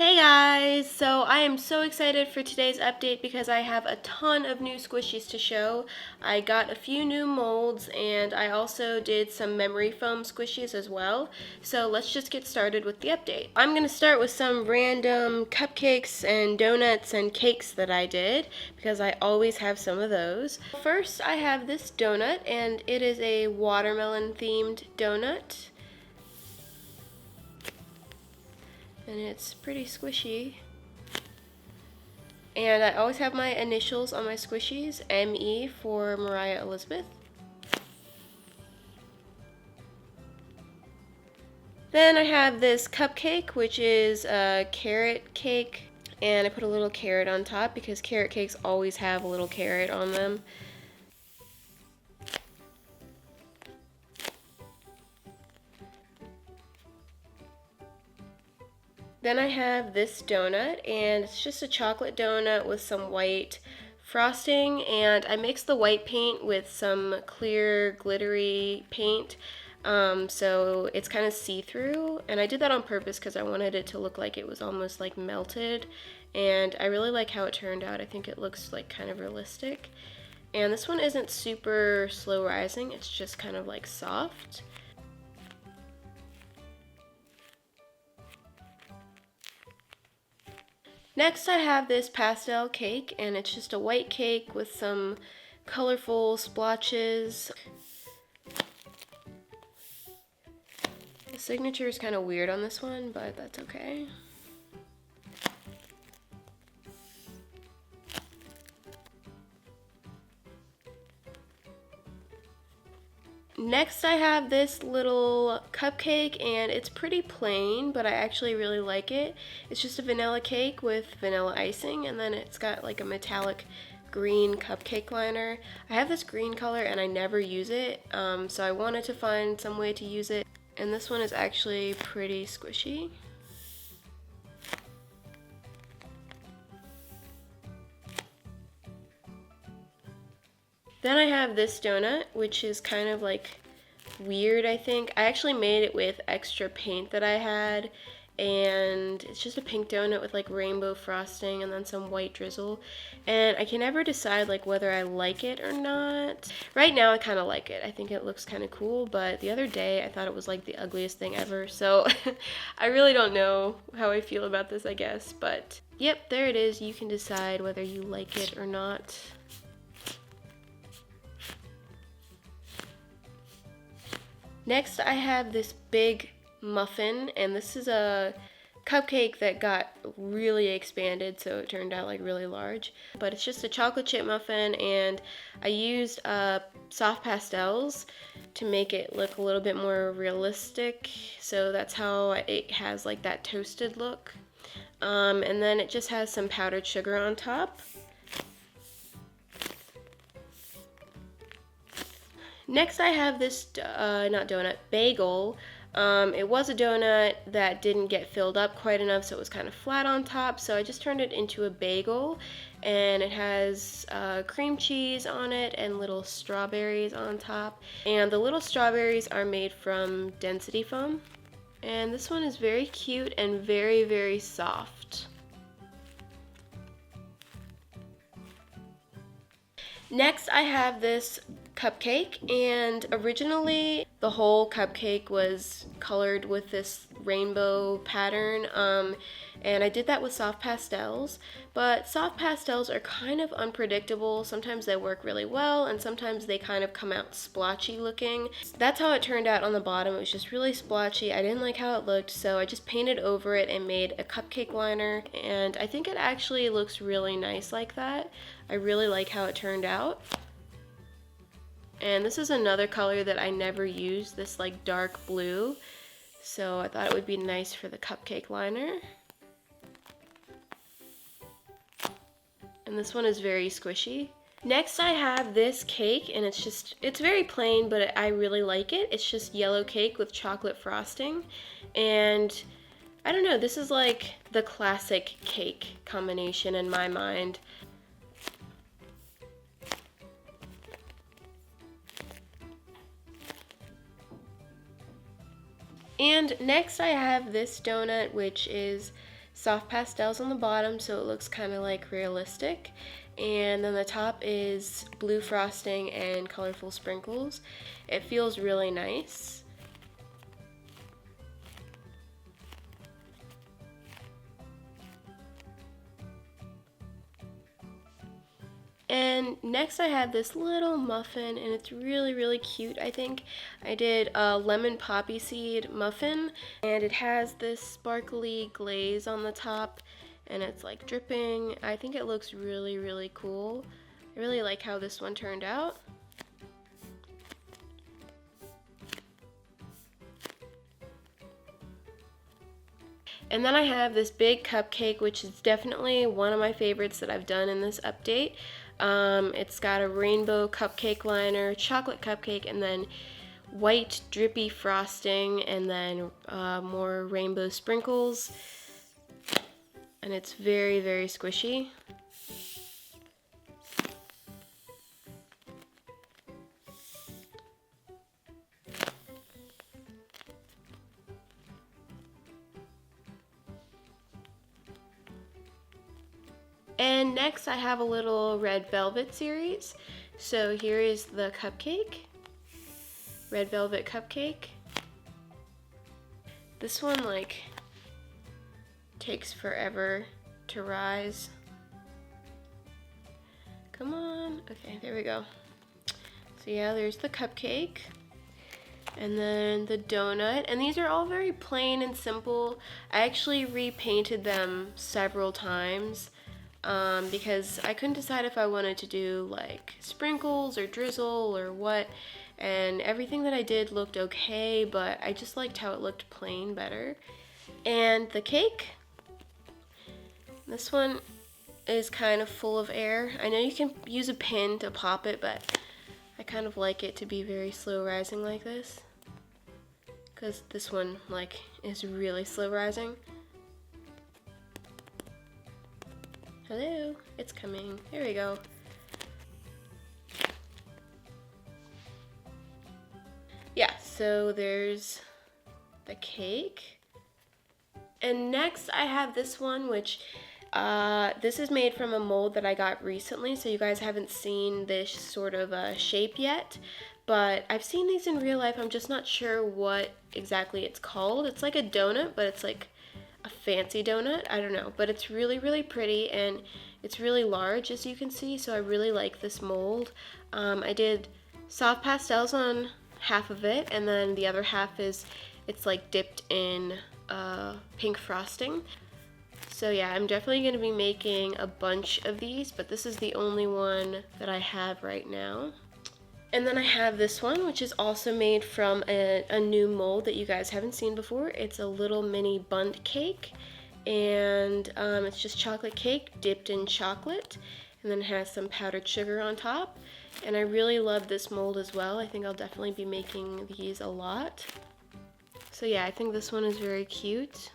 Hey guys! So I am so excited for today's update because I have a ton of new squishies to show. I got a few new molds and I also did some memory foam squishies as well. So let's just get started with the update. I'm going to start with some random cupcakes and donuts and cakes that I did because I always have some of those. First I have this donut and it is a watermelon themed donut. And it's pretty squishy. And I always have my initials on my squishies, ME for Mariah Elizabeth. Then I have this cupcake, which is a carrot cake, and I put a little carrot on top because carrot cakes always have a little carrot on them. Then I have this donut, and it's just a chocolate donut with some white frosting, and I mixed the white paint with some clear glittery paint, so it's kind of see-through, and I did that on purpose because I wanted it to look like it was almost like melted, and I really like how it turned out. I think it looks like kind of realistic. And this one isn't super slow rising, it's just kind of like soft. Next I have this pastel cake, and it's just a white cake with some colorful splotches. The signature is kind of weird on this one, but that's okay. Next I have this little cupcake, and it's pretty plain, but I actually really like it. It's just a vanilla cake with vanilla icing, and then it's got like a metallic green cupcake liner. I have this green color and I never use it, so I wanted to find some way to use it, and this one is actually pretty squishy. Then I have this donut, which is kind of like weird, I think. I actually made it with extra paint that I had, and it's just a pink donut with like rainbow frosting and then some white drizzle. And I can never decide like whether I like it or not. Right now I kind of like it. I think it looks kind of cool, but the other day I thought it was like the ugliest thing ever. So I really don't know how I feel about this, I guess. But yep, there it is. You can decide whether you like it or not. Next I have this big muffin, and this is a cupcake that got really expanded, so it turned out like really large. But it's just a chocolate chip muffin, and I used soft pastels to make it look a little bit more realistic, so that's how it has like that toasted look. And then it just has some powdered sugar on top. Next I have this, not donut, bagel. It was a donut that didn't get filled up quite enough, so it was kind of flat on top, so I just turned it into a bagel, and it has cream cheese on it and little strawberries on top. And the little strawberries are made from density foam. And this one is very cute and very, very soft. Next I have this cupcake, and originally the whole cupcake was colored with this rainbow pattern, and I did that with soft pastels, but soft pastels are kind of unpredictable. Sometimes they work really well and sometimes they kind of come out splotchy looking. That's how it turned out on the bottom. It was just really splotchy. I didn't like how it looked, so I just painted over it and made a cupcake liner, and I think it actually looks really nice like that. I really like how it turned out. And this is another color that I never used, this like dark blue. So I thought it would be nice for the cupcake liner. And this one is very squishy. Next I have this cake, and it's very plain, but I really like it. It's just yellow cake with chocolate frosting. And I don't know, this is like the classic cake combination in my mind. And next I have this donut, which is soft pastels on the bottom so it looks kind of like realistic. And then the top is blue frosting and colorful sprinkles. It feels really nice. And next I have this little muffin, and it's really, really cute, I think. I did a lemon poppy seed muffin, and it has this sparkly glaze on the top, and it's like dripping. I think it looks really, really cool. I really like how this one turned out. And then I have this big cupcake, which is definitely one of my favorites that I've done in this update. It's got a rainbow cupcake liner, chocolate cupcake, and then white drippy frosting, and then more rainbow sprinkles. And it's very, very squishy. And next I have a little red velvet series. So here is the cupcake, red velvet cupcake. This one like takes forever to rise. Come on, okay, there we go. So yeah, there's the cupcake. And then the donut, and these are all very plain and simple. I actually repainted them several times. Because I couldn't decide if I wanted to do like sprinkles or drizzle or what, and everything that I did looked okay, but I just liked how it looked plain better. And the cake, this one is kind of full of air. I know you can use a pin to pop it, but I kind of like it to be very slow rising like this, because this one like is really slow rising. Hello, it's coming. There we go. Yeah, so there's the cake. And next I have this one, which this is made from a mold that I got recently, so you guys haven't seen this sort of shape yet. But I've seen these in real life. I'm just not sure what exactly it's called. It's like a donut, but it's like a fancy donut, I don't know, but it's really, really pretty, and it's really large, as you can see, so I really like this mold. I did soft pastels on half of it, and then the other half is, it's like dipped in pink frosting. So yeah, I'm definitely going to be making a bunch of these, but this is the only one that I have right now. And then I have this one, which is also made from a new mold that you guys haven't seen before. It's a little mini Bundt Cake, and it's just chocolate cake dipped in chocolate, and then it has some powdered sugar on top. And I really love this mold as well. I think I'll definitely be making these a lot. So yeah, I think this one is very cute.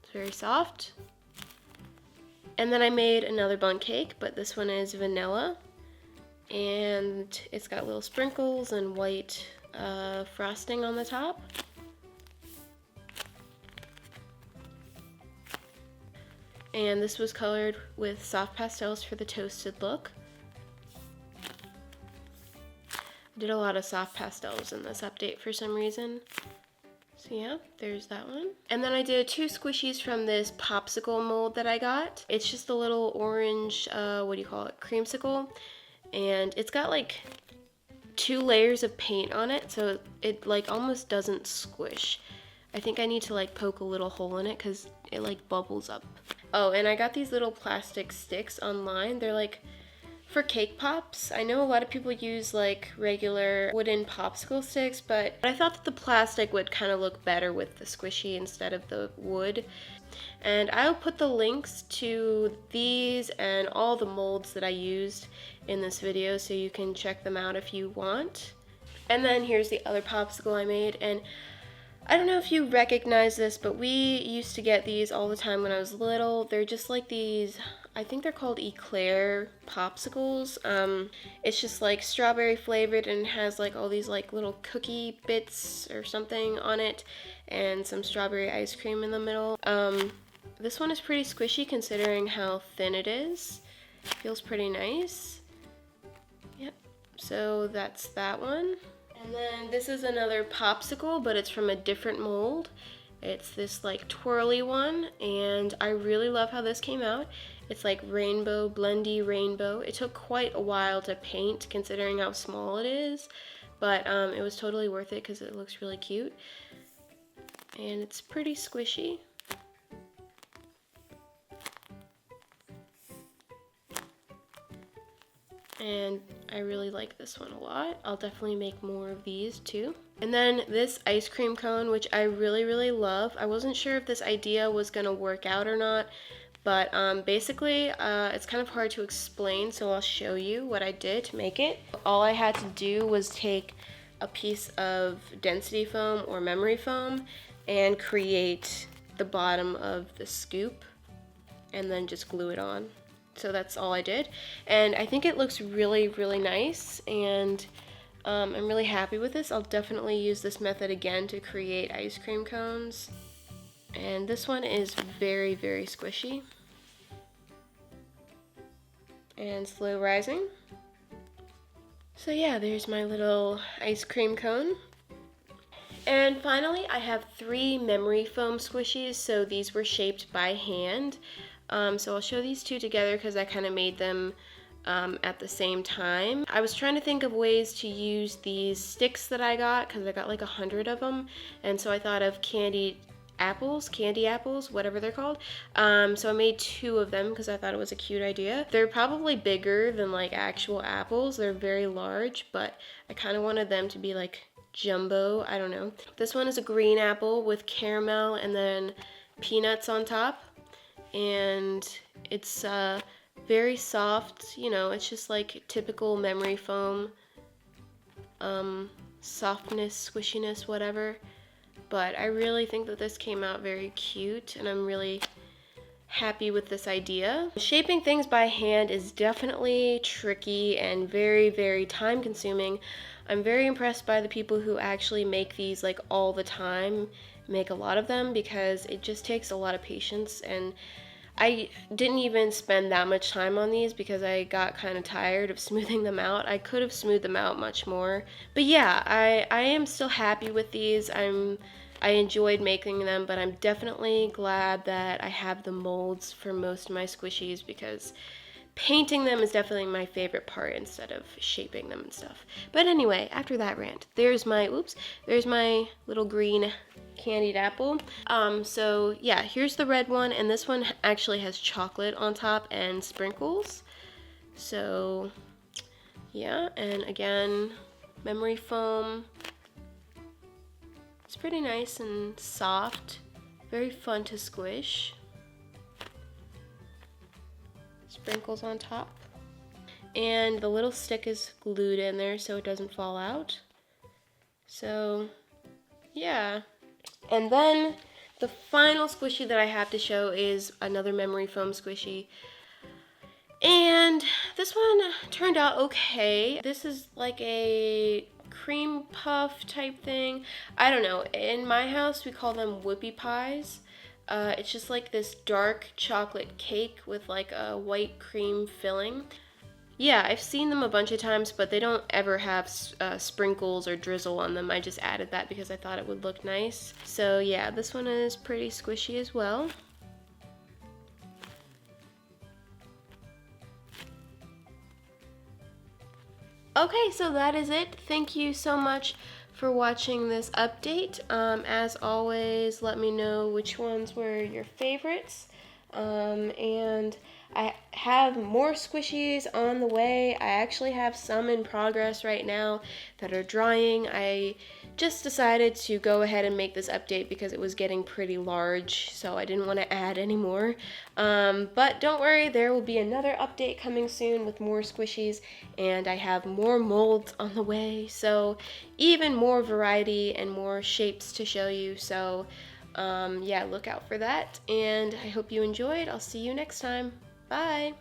It's very soft. And then I made another Bundt Cake, but this one is vanilla, and it's got little sprinkles and white frosting on the top. And this was colored with soft pastels for the toasted look. I did a lot of soft pastels in this update for some reason. So yeah, there's that one. And then I did 2 squishies from this Popsicle Mold that I got. It's just a little orange, what do you call it, creamsicle. And it's got like 2 layers of paint on it, so it like almost doesn't squish. I think I need to like poke a little hole in it because it like bubbles up. Oh, and I got these little plastic sticks online. They're like for cake pops. I know a lot of people use like regular wooden popsicle sticks, but I thought that the plastic would kind of look better with the squishy instead of the wood. And I'll put the links to these and all the molds that I used in this video so you can check them out if you want. And then here's the other popsicle I made, and I don't know if you recognize this, but we used to get these all the time when I was little. They're just like these I think they're called Eclair Popsicles. It's just like strawberry flavored and has like all these like little cookie bits or something on it and some strawberry ice cream in the middle. This one is pretty squishy considering how thin it is. Feels pretty nice. Yep, so that's that one. And then this is another popsicle, but it's from a different mold. It's this like twirly one, and I really love how this came out. It's like rainbow, blendy rainbow. It took quite a while to paint considering how small it is, but it was totally worth it because it looks really cute. And it's pretty squishy. And I really like this one a lot. I'll definitely make more of these too. And then this ice cream cone, which I really love. I wasn't sure if this idea was gonna work out or not, but basically it's kind of hard to explain, so I'll show you what I did to make it. All I had to do was take a piece of density foam or memory foam and create the bottom of the scoop and then just glue it on. So that's all I did, and I think it looks really nice, and I'm really happy with this. I'll definitely use this method again to create ice cream cones. And this one is very squishy and slow rising. So yeah, there's my little ice cream cone. And finally, I have 3 memory foam squishies, so these were shaped by hand. So I'll show these two together because I kind of made them at the same time. I was trying to think of ways to use these sticks that I got because I got like 100 of them, and so I thought of candy apples, whatever they're called. So I made 2 of them because I thought it was a cute idea. They're probably bigger than like actual apples. They're very large, but I kind of wanted them to be like jumbo. I don't know. This one is a green apple with caramel and then peanuts on top. And it's very soft, you know, it's just like typical memory foam, softness, squishiness, whatever. But I really think that this came out very cute, and I'm really happy with this idea. Shaping things by hand is definitely tricky and very time consuming. I'm very impressed by the people who actually make these like all the time, make a lot of them, because it just takes a lot of patience, and I didn't even spend that much time on these because I got kind of tired of smoothing them out. I could have smoothed them out much more. But yeah, I am still happy with these. I enjoyed making them, but I'm definitely glad that I have the molds for most of my squishies because painting them is definitely my favorite part instead of shaping them and stuff. But anyway, after that rant, there's my little green candied apple. So yeah, here's the red one, and this one actually has chocolate on top and sprinkles. So yeah, and again, memory foam. It's pretty nice and soft, very fun to squish. Sprinkles on top. And the little stick is glued in there so it doesn't fall out. So yeah. And then the final squishy that I have to show is another memory foam squishy. And this one turned out okay. This is like a cream puff type thing. I don't know. In my house, we call them Whoopie Pies. It's just like this dark chocolate cake with like a white cream filling. Yeah, I've seen them a bunch of times, but they don't ever have sprinkles or drizzle on them. I just added that because I thought it would look nice. So yeah, this one is pretty squishy as well. Okay, so that is it. Thank you so much for watching this update. As always, let me know which ones were your favorites. And I have more squishies on the way. I actually have some in progress right now that are drying. I just decided to go ahead and make this update because it was getting pretty large, so I didn't want to add any more. But don't worry, there will be another update coming soon with more squishies, and I have more molds on the way, so even more variety and more shapes to show you. So yeah, look out for that, and I hope you enjoyed. I'll see you next time. Bye!